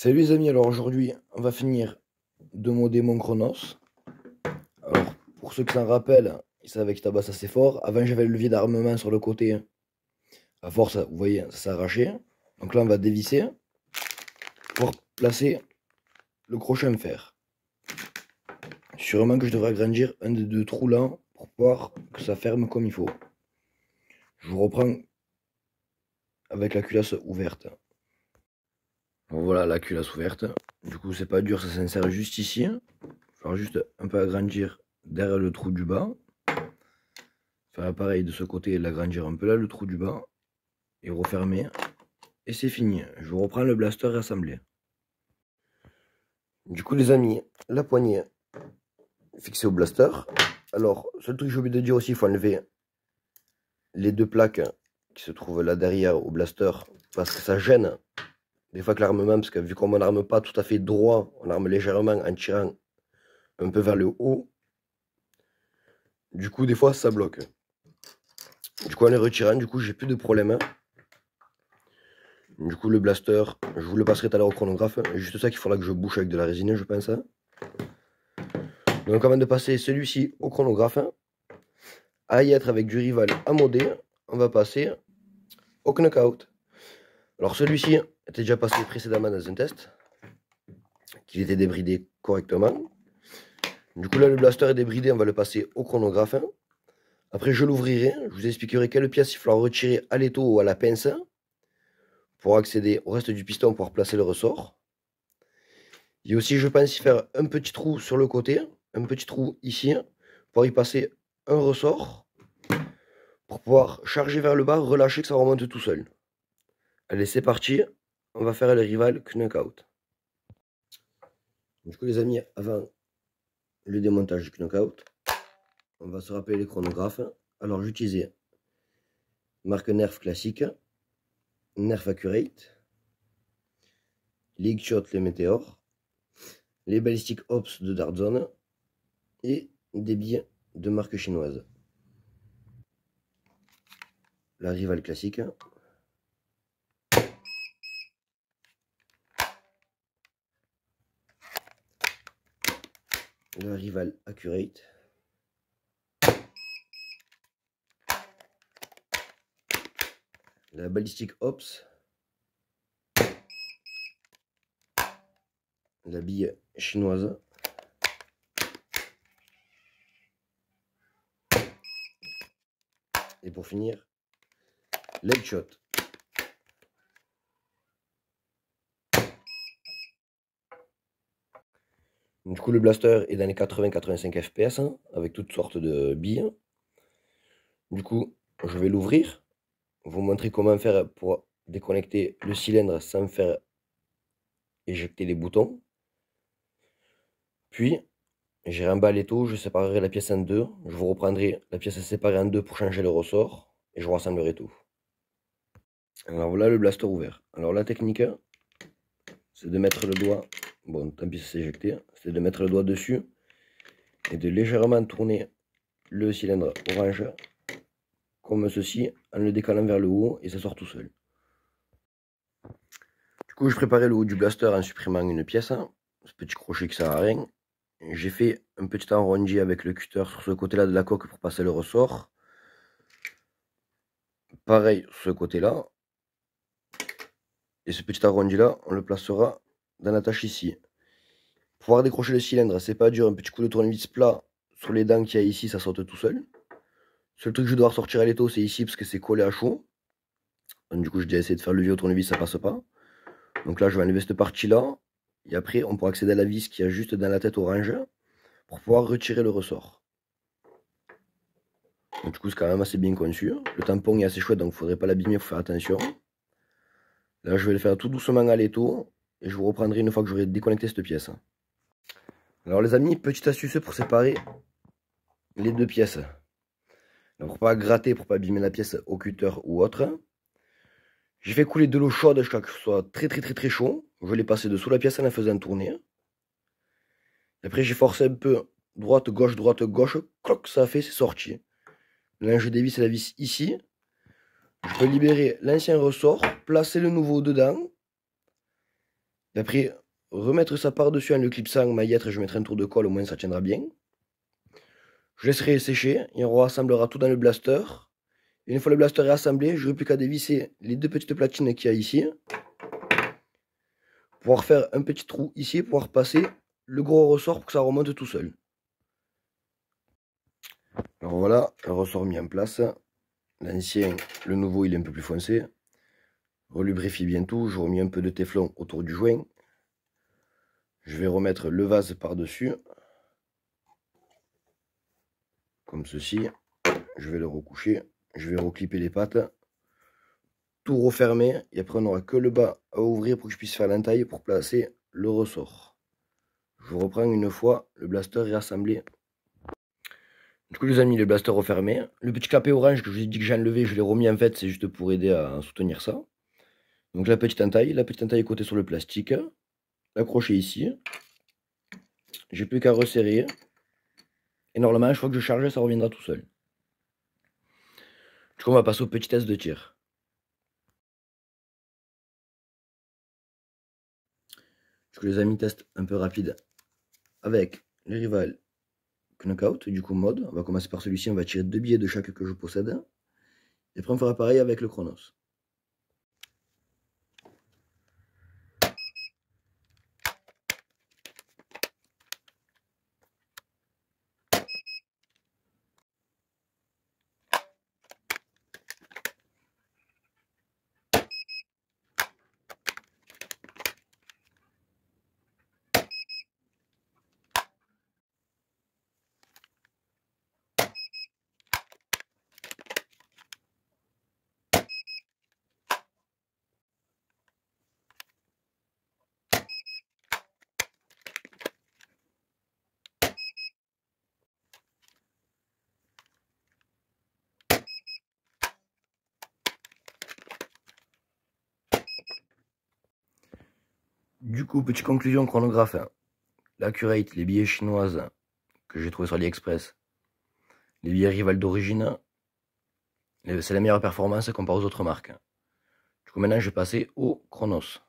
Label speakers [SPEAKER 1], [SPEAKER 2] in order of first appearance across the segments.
[SPEAKER 1] Salut les amis, alors aujourd'hui on va finir de modder mon Chronos. Alors pour ceux qui s'en rappellent, ils savaient qu'il tabasse assez fort. Avant j'avais le levier d'armement sur le côté. À force, vous voyez, ça s'est arraché. Donc là on va dévisser pour placer le crochet en fer. Sûrement que je devrais agrandir un des deux trous là pour pouvoir que ça ferme comme il faut. Je vous reprends avec la culasse ouverte. Alors voilà la culasse ouverte. Du coup c'est pas dur, ça s'insère juste ici. Il va juste un peu agrandir derrière le trou du bas. Faire pareil de ce côté, l'agrandir un peu là, le trou du bas. Et refermer. Et c'est fini. Je reprends le blaster rassemblé. Du coup les amis, la poignée fixée au blaster. Alors, seul truc que j'ai oublié de dire aussi, il faut enlever les deux plaques qui se trouvent là derrière au blaster. Parce que ça gêne. Des fois que l'armement, parce que vu qu'on n'arme pas tout à fait droit, on arme légèrement en tirant un peu vers le haut. Du coup, des fois, ça bloque. Du coup, en les retirant, du coup, j'ai plus de problème. Du coup, le blaster, je vous le passerai tout à l'heure au chronographe. Juste ça qu'il faudra que je bouche avec de la résine, je pense. Donc, avant de passer celui-ci au chronographe, à y être avec du rival à modder, on va passer au knockout. Alors, celui-ci était déjà passé précédemment dans un test, qu'il était débridé correctement. Du coup, là, le blaster est débridé, on va le passer au chronographe. Après, je l'ouvrirai, je vous expliquerai quelle pièce il faudra retirer à l'étau ou à la pince pour accéder au reste du piston, pour placer le ressort. Il y a aussi, je pense, y faire un petit trou sur le côté, un petit trou ici, pour y passer un ressort, pour pouvoir charger vers le bas, relâcher que ça remonte tout seul. Allez, c'est parti, on va faire le rival knockout. Du coup, les amis, avant le démontage du knockout, on va se rappeler les chronographes. Alors, j'utilisais marque Nerf classique, Nerf Accurate, les X-Shot, les Météores, les Ballistic Ops de Dartzone et des billes de marque chinoise. La Rival classique. La Rival Accurate. La Ballistic Ops. La bille chinoise. Et pour finir, Leg Shot. Du coup, le blaster est dans les 80-85 fps, hein, avec toutes sortes de billes. Du coup, je vais l'ouvrir, vous montrer comment faire pour déconnecter le cylindre sans faire éjecter les boutons. Puis, j'ai remballé tout, je séparerai la pièce en deux. Je vous reprendrai la pièce séparée en deux pour changer le ressort. Et je vous rassemblerai tout. Alors voilà le blaster ouvert. Alors la technique, c'est de mettre le doigt, bon tant pis c'est éjecté, c'est de mettre le doigt dessus et de légèrement tourner le cylindre orange comme ceci en le décalant vers le haut et ça sort tout seul. Du coup je préparais le haut du blaster en supprimant une pièce, ce petit crochet qui sert à rien. J'ai fait un petit arrondi avec le cutter sur ce côté là de la coque pour passer le ressort. Pareil sur ce côté là. Et ce petit arrondi là on le placera dans la tâche ici. Pour pouvoir décrocher le cylindre, c'est pas dur, un petit coup de tournevis plat sur les dents qu'il y a ici, ça saute tout seul. Le seul truc que je dois ressortir à l'étau, c'est ici parce que c'est collé à chaud. Donc, du coup, j'ai déjà essayé de faire le levier au tournevis, ça passe pas. Donc là, je vais enlever cette partie-là. Et après, on pourra accéder à la vis qui a juste dans la tête orange pour pouvoir retirer le ressort. Donc, du coup, c'est quand même assez bien conçu. Le tampon est assez chouette, donc il ne faudrait pas l'abîmer, il faut faire attention. Là, je vais le faire tout doucement à l'étau. Et je vous reprendrai une fois que j'aurai déconnecté cette pièce. Alors les amis, petite astuce pour séparer les deux pièces. Donc pour pas gratter, pour pas abîmer la pièce au cutter ou autre. J'ai fait couler de l'eau chaude jusqu'à ce que ce soit très chaud. Je l'ai passé dessous la pièce en la faisant tourner. Et après j'ai forcé un peu droite, gauche, cloc, ça a fait, c'est sorti. Là je dévisse la vis ici. Je peux libérer l'ancien ressort, placer le nouveau dedans. Et après, remettre ça par-dessus en le clipsant, maillettre, je mettrai un tour de colle, au moins ça tiendra bien. Je laisserai sécher et on rassemblera tout dans le blaster. Et une fois le blaster est assemblé, je n'aurai plus qu'à dévisser les 2 petites platines qu'il y a ici. Pouvoir faire un petit trou ici, pouvoir passer le gros ressort pour que ça remonte tout seul. Alors voilà, le ressort mis en place. L'ancien, le nouveau, il est un peu plus foncé. Relubrifie bien tout. Je remets un peu de téflon autour du joint. Je vais remettre le vase par-dessus. Comme ceci. Je vais le recoucher. Je vais reclipper les pattes. Tout refermer. Et après, on n'aura que le bas à ouvrir pour que je puisse faire l'entaille pour placer le ressort. Je reprends une fois le blaster est assemblé. Du coup, les amis, le blaster refermé. Le petit clapet orange que je vous ai dit que j'ai enlevé, je l'ai remis en fait, c'est juste pour aider à soutenir ça. Donc la petite entaille est côté sur le plastique. L'accrocher ici. J'ai plus qu'à resserrer. Et normalement, une fois que je charge, ça reviendra tout seul. Du coup, on va passer au petit test de tir. Du coup, les amis, test un peu rapide avec les Rival Knockout, du coup mode. On va commencer par celui-ci, on va tirer 2 billets de chaque que je possède. Et après, on fera pareil avec le Chronos. Du coup, petite conclusion chronographe. L'Accurate, les billets chinoises que j'ai trouvé sur AliExpress, les billets Rival d'origine, c'est la meilleure performance comparé aux autres marques. Du coup, maintenant, je vais passer au Chronos.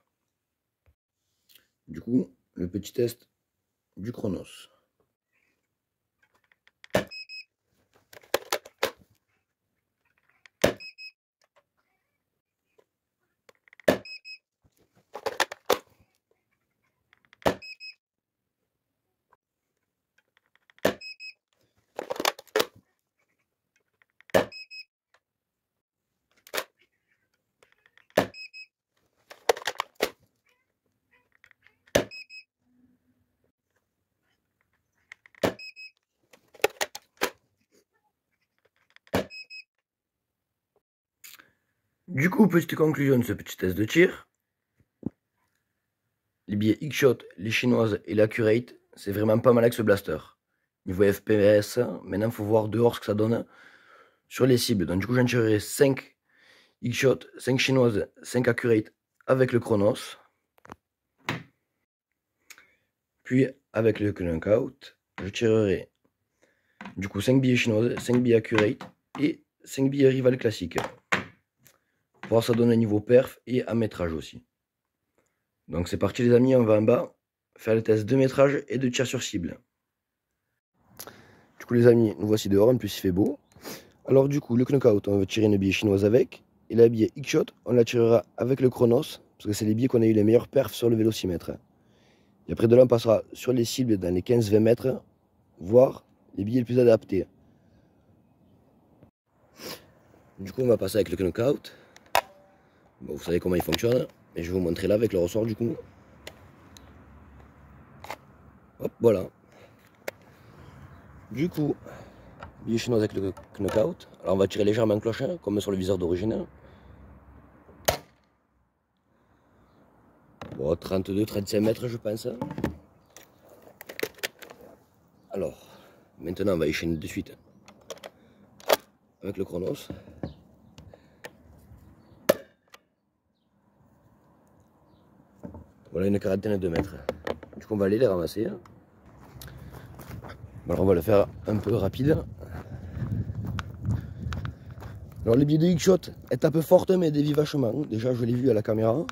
[SPEAKER 1] Du coup, le petit test du Chronos. Du coup, petite conclusion de ce petit test de tir. Les billets X-Shot, les chinoises et l'Accurate, c'est vraiment pas mal avec ce blaster. Niveau FPS, maintenant il faut voir dehors ce que ça donne sur les cibles. Donc du coup, j'en tirerai 5 X-Shot, 5 chinoises, 5 Accurate avec le Chronos. Puis avec le Knockout, je tirerai du coup 5 billets chinoises, 5 billets Accurate et 5 billets Rival classiques. Pour voir ça donne un niveau perf et un métrage aussi. Donc c'est parti les amis, on va en bas faire le test de métrage et de tir sur cible. Du coup les amis, nous voici dehors, en plus il fait beau. Alors du coup le Knockout, on va tirer une billet chinoise avec. Et la billet X-Shot, on la tirera avec le Chronos, parce que c'est les billets qu'on a eu les meilleurs perfs sur le vélocimètre. Et après de là on passera sur les cibles dans les 15-20 mètres, voire les billets les plus adaptés. Du coup on va passer avec le Knockout. Bon, vous savez comment il fonctionne, et je vais vous montrer là avec le ressort du coup. Hop, voilà. Du coup, billet chinois avec le Knockout. Alors on va tirer légèrement en cloche, comme sur le viseur d'origine. Bon, 32-35 mètres je pense. Alors, maintenant on va enchaîner de suite avec le Chronos. Voilà une quarantaine de mètres. Du coup on va aller les ramasser. Alors on va le faire un peu rapide. Alors les billets de X-Shot, elles tapent forte mais elles dévient vachement. Déjà je l'ai vu à la caméra.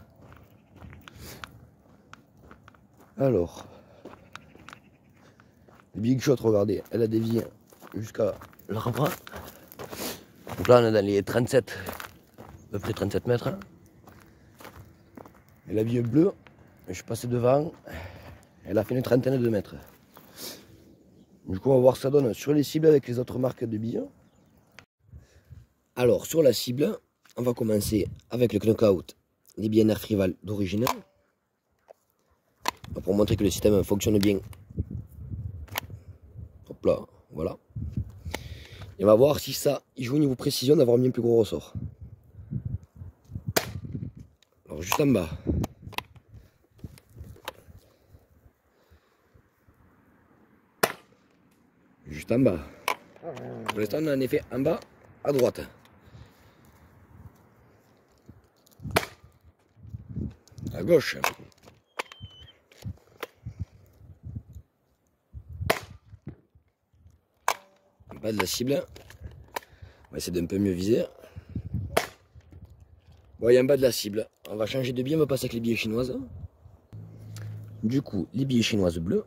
[SPEAKER 1] Alors, le big shot, regardez, elle a dévié jusqu'à l'arbre. Donc là, on est dans les 37, à peu près 37 mètres. Et la bille bleue, je suis passé devant, elle a fait une trentaine de mètres. Du coup, on va voir ce que ça donne sur les cibles avec les autres marques de billes. Alors, sur la cible, on va commencer avec le knockout des billets Nerf Rival d'origine. Pour montrer que le système fonctionne bien. Hop là, voilà. Et on va voir si ça, il joue au niveau précision d'avoir mis un plus gros ressort. Alors, juste en bas. Juste en bas. Pour l'instant, on a un effet en bas, à droite. À gauche. En bas de la cible. On va essayer d'un peu mieux viser. Bon, il y a en bas de la cible. On va changer de billet, on va passer avec les billets chinoises. Du coup, les billets chinoises bleues.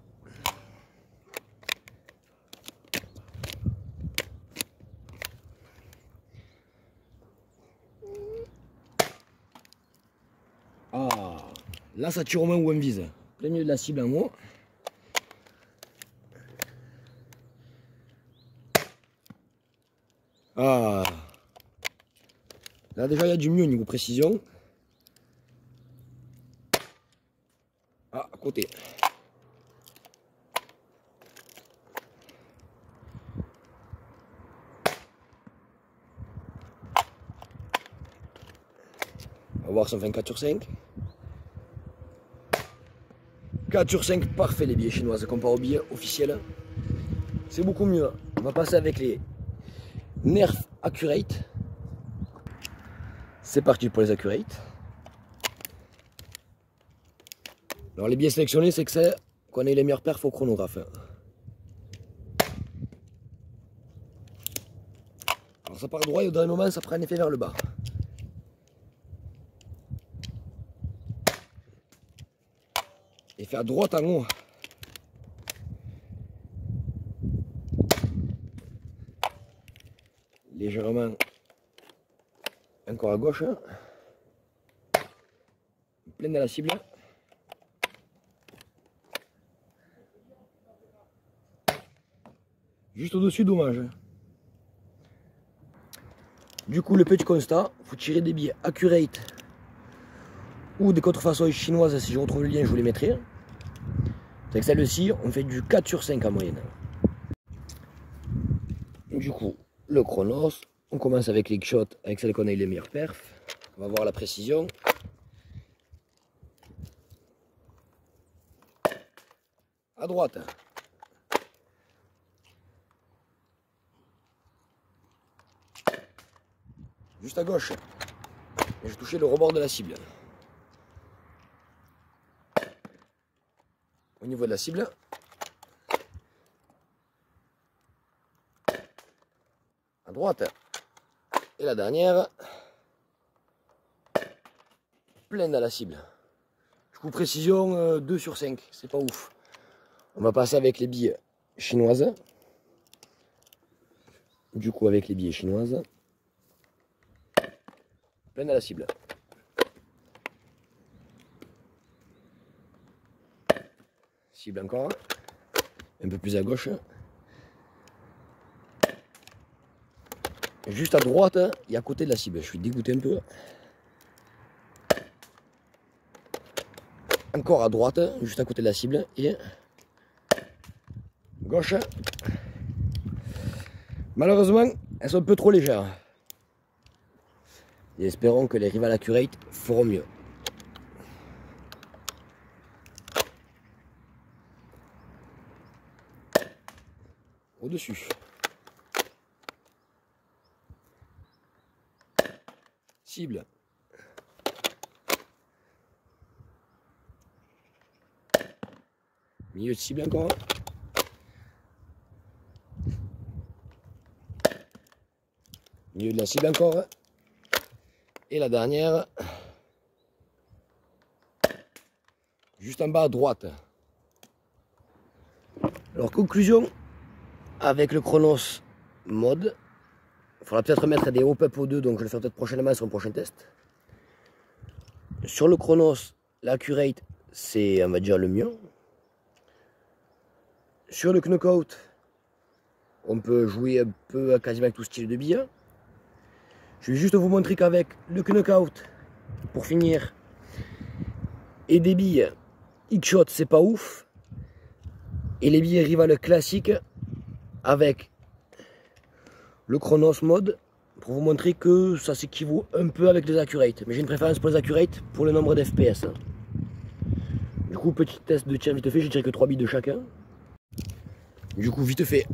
[SPEAKER 1] Ah, là ça tire au moins où on vise. Plein milieu de la cible en haut. Ah, là déjà il y a du mieux au niveau précision. Ah, à côté. On va voir si on fait un 4 sur 5. 4 sur 5, parfait les billets chinoises comparé aux billets officiels. C'est beaucoup mieux. On va passer avec les Nerf Accurate. C'est parti pour les Accurate. Alors les billets sélectionnés, c'est que c'est qu'on ait les meilleurs perfs au chronographe. Alors ça part droit et au dernier moment, ça prend un effet vers le bas. Effet à droite en haut. Légèrement encore à gauche. Plein dans la cible. Juste au-dessus, dommage. Du coup, le petit constat, il faut tirer des billets Accurate ou des contrefaçons chinoises. Si je retrouve le lien, je vous les mettrai. C'est que celle-ci, on fait du 4 sur 5 en moyenne. Du coup, le chronos, on commence avec les shots, avec celle qu'on a eu les meilleurs perfs. On va voir la précision. À droite. Juste à gauche. Et je touchais le rebord de la cible. Au niveau de la cible. À droite. Et la dernière. Pleine à la cible. Du coup, précision 2 sur 5. C'est pas ouf. On va passer avec les billes chinoises. Du coup, avec les billes chinoises. Pleine à la cible. Cible encore. Un peu plus à gauche. Juste à droite et à côté de la cible. Je suis dégoûté un peu. Encore à droite, juste à côté de la cible. Et gauche. Malheureusement, elles sont un peu trop légères. Et espérons que les Rival Accurate feront mieux. Au-dessus. Cible. Milieu de cible encore. Milieu de la cible encore. Et la dernière. Juste en bas à droite. Alors conclusion, avec le Chronos mode, il faudra peut-être mettre des hop-up O2, donc je vais le faire peut-être prochainement sur un prochain test. Sur le Chronos, l'accurate, c'est on va dire le mieux. Sur le knockout, on peut jouer un peu quasiment avec tout style de billes. Je vais juste vous montrer qu'avec le knockout, pour finir, et des billes X-Shot, c'est pas ouf. Et les billes Rival classiques avec le Chronos mode, pour vous montrer que ça s'équivaut un peu avec les accurate. Mais j'ai une préférence pour les accurate pour le nombre d'FPS. Du coup, petit test de tir vite fait, j'ai tiré que 3 billes de chacun. Du coup, vite fait,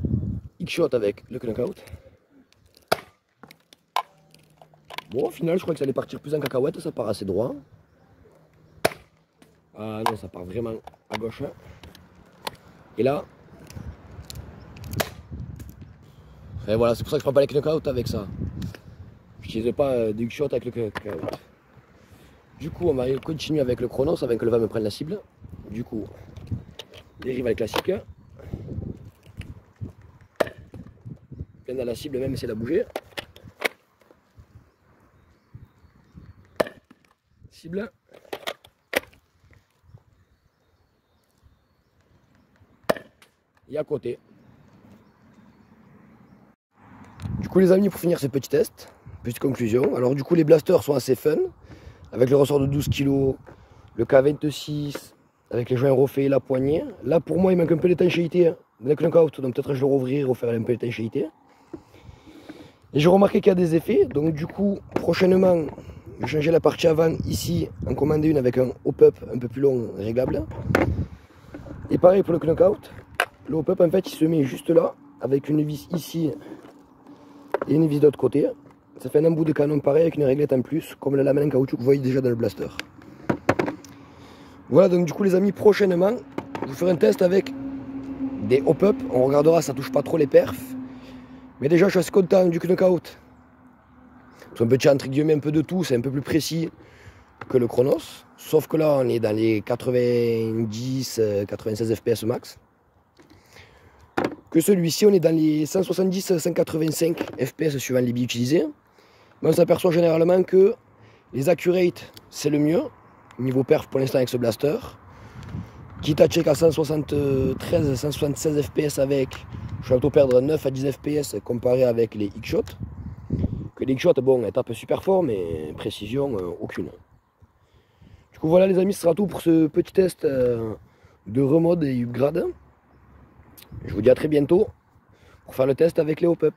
[SPEAKER 1] X-Shot avec le knockout. Bon, au final, je crois que ça allait partir plus en cacahuète, ça part assez droit. Ah non, ça part vraiment à gauche. Et là, et voilà, c'est pour ça que je prends pas les knockouts avec ça. Je n'utilise pas des X-Shot avec le knockout. Du coup, on va continuer avec le Chronos avant que le va me prenne la cible. Du coup, les rivales classiques. Bien dans la cible, même essayer de la bouger. Cible. Et à côté. Du coup les amis, pour finir ce petit test, petite conclusion. Alors du coup les blasters sont assez fun. Avec le ressort de 12 kg, le K26, avec les joints refaits, la poignée. Là pour moi il manque un peu d'étanchéité dans le knockout, donc peut-être je le rouvrir, refaire un peu d'étanchéité. Et j'ai remarqué qu'il y a des effets, donc du coup prochainement je vais changer la partie avant ici, en commander une avec un hop-up un peu plus long réglable. Et pareil pour le knockout, le hop-up en fait il se met juste là, avec une vis ici et une vis de l'autre côté. Ça fait un embout de canon pareil avec une réglette en plus, comme la lamelle en caoutchouc que vous voyez déjà dans le blaster. Voilà, donc du coup les amis, prochainement, je vous ferai un test avec des hop-up. On regardera, ça touche pas trop les perfs. Mais déjà, je suis assez content du knockout. C'est un petit entre guillemets un peu de tout, c'est un peu plus précis que le Chronos. Sauf que là, on est dans les 90-96 FPS max. Que celui-ci, on est dans les 170-185 FPS suivant les billes utilisées. Mais on s'aperçoit généralement que les accurate, c'est le mieux. Niveau perf pour l'instant avec ce blaster. Quitte à check à 173-176 FPS avec, je vais plutôt perdre 9 à 10 FPS comparé avec les X-Shot. Que les X-Shot, bon, elles tapent super fort, mais précision, aucune. Du coup, voilà les amis, ce sera tout pour ce petit test de remode et upgrade. Je vous dis à très bientôt pour faire le test avec les hop-up.